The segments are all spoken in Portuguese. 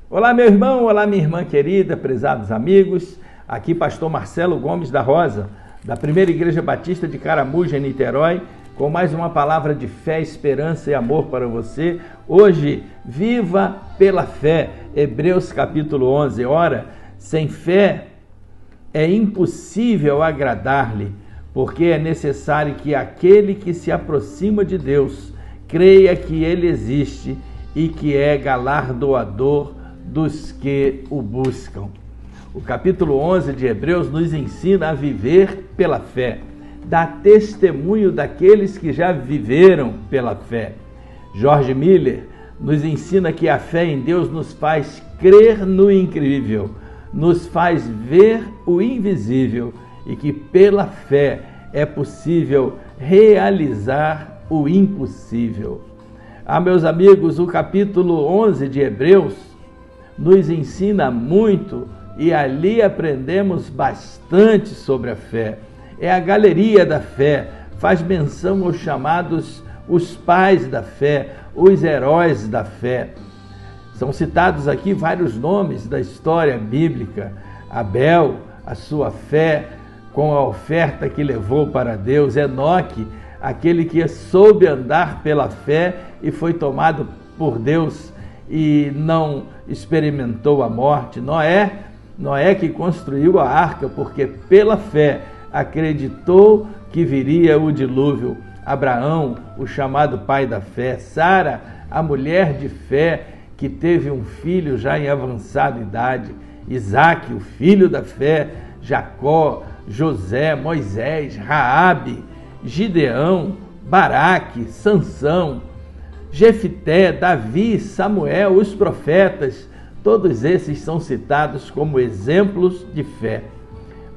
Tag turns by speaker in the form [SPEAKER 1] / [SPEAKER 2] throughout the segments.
[SPEAKER 1] Olá, meu irmão, olá, minha irmã querida, prezados amigos. Aqui, pastor Marcelo Gomes da Rosa, da Primeira Igreja Batista de Caramuja, em Niterói, com mais uma palavra de fé, esperança e amor para você. Hoje, viva pela fé. Hebreus capítulo 11. Ora, sem fé é impossível agradar-lhe, porque é necessário que aquele que se aproxima de Deus creia que ele existe e que é galardoador dos que o buscam. O capítulo 11 de Hebreus nos ensina a viver pela fé, dá testemunho daqueles que já viveram pela fé. George Miller nos ensina que a fé em Deus nos faz crer no incrível, nos faz ver o invisível e que pela fé é possível realizar o impossível. Meus amigos, o capítulo 11 de Hebreus nos ensina muito e ali aprendemos bastante sobre a fé. É a galeria da fé, faz menção aos chamados os pais da fé, os heróis da fé. São citados aqui vários nomes da história bíblica. Abel, a sua fé com a oferta que levou para Deus. Enoque, aquele que soube andar pela fé e foi tomado por Deus e não experimentou a morte. Noé que construiu a arca, porque pela fé acreditou que viria o dilúvio. Abraão, o chamado pai da fé. Sara, a mulher de fé, que teve um filho já em avançada idade. Isaque, o filho da fé. Jacó, José, Moisés, Raabe, Gideão, Baraque, Sansão, Jefité, Davi, Samuel, os profetas, todos esses são citados como exemplos de fé.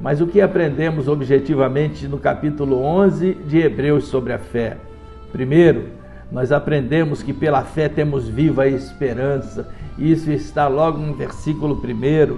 [SPEAKER 1] Mas o que aprendemos objetivamente no capítulo 11 de Hebreus sobre a fé? Primeiro, nós aprendemos que pela fé temos viva esperança. Isso está logo no versículo 1.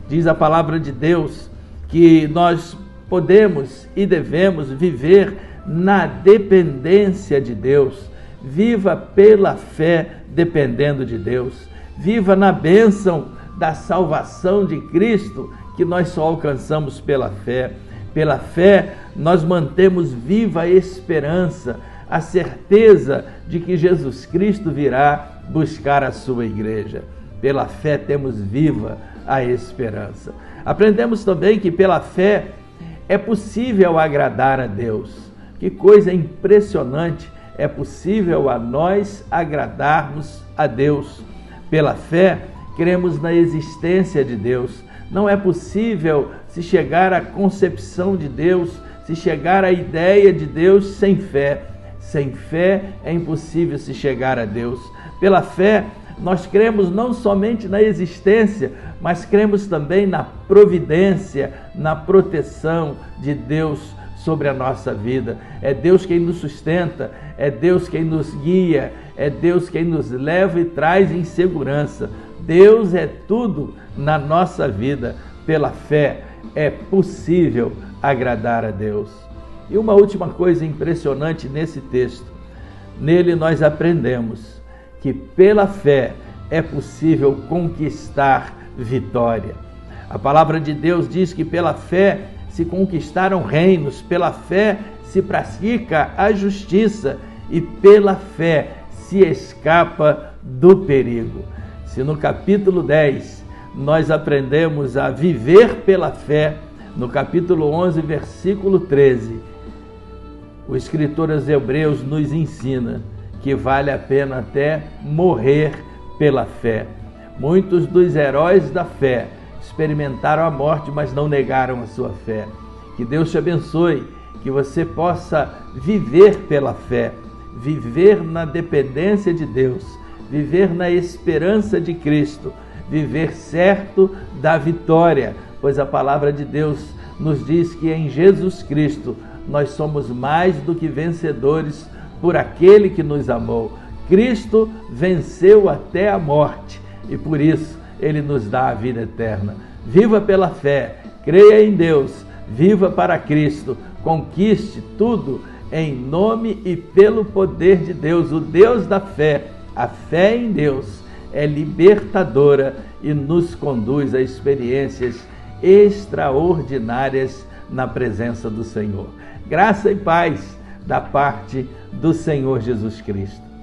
[SPEAKER 1] Diz a palavra de Deus que nós podemos e devemos viver na dependência de Deus. Viva pela fé dependendo de Deus. Viva na bênção da salvação de Cristo, que nós só alcançamos pela fé. Pela fé, nós mantemos viva a esperança, a certeza de que Jesus Cristo virá buscar a sua igreja. Pela fé temos viva a esperança. Aprendemos também que pela fé é possível agradar a Deus. Que coisa impressionante! É possível a nós agradarmos a Deus. Pela fé, cremos na existência de Deus. Não é possível se chegar à concepção de Deus, se chegar à ideia de Deus sem fé. Sem fé é impossível se chegar a Deus. Pela fé, nós cremos não somente na existência, mas cremos também na providência, na proteção de Deus sobre a nossa vida. É Deus quem nos sustenta, é Deus quem nos guia, é Deus quem nos leva e traz em segurança. Deus é tudo na nossa vida. Pela fé é possível agradar a Deus. E uma última coisa impressionante nesse texto. Nele nós aprendemos que pela fé é possível conquistar vitória. A palavra de Deus diz que pela fé se conquistaram reinos, pela fé se pratica a justiça e pela fé se escapa do perigo. Se no capítulo 10 nós aprendemos a viver pela fé, no capítulo 11, versículo 13, o escritor aos Hebreus nos ensina que vale a pena até morrer pela fé. Muitos dos heróis da fé experimentaram a morte, mas não negaram a sua fé. Que Deus te abençoe, que você possa viver pela fé, viver na dependência de Deus, viver na esperança de Cristo, viver certo da vitória, pois a palavra de Deus nos diz que em Jesus Cristo nós somos mais do que vencedores por aquele que nos amou. Cristo venceu até a morte e por isso Ele nos dá a vida eterna. Viva pela fé, creia em Deus, viva para Cristo, conquiste tudo em nome e pelo poder de Deus, o Deus da fé. A fé em Deus é libertadora e nos conduz a experiências extraordinárias na presença do Senhor. Graça e paz da parte do Senhor Jesus Cristo.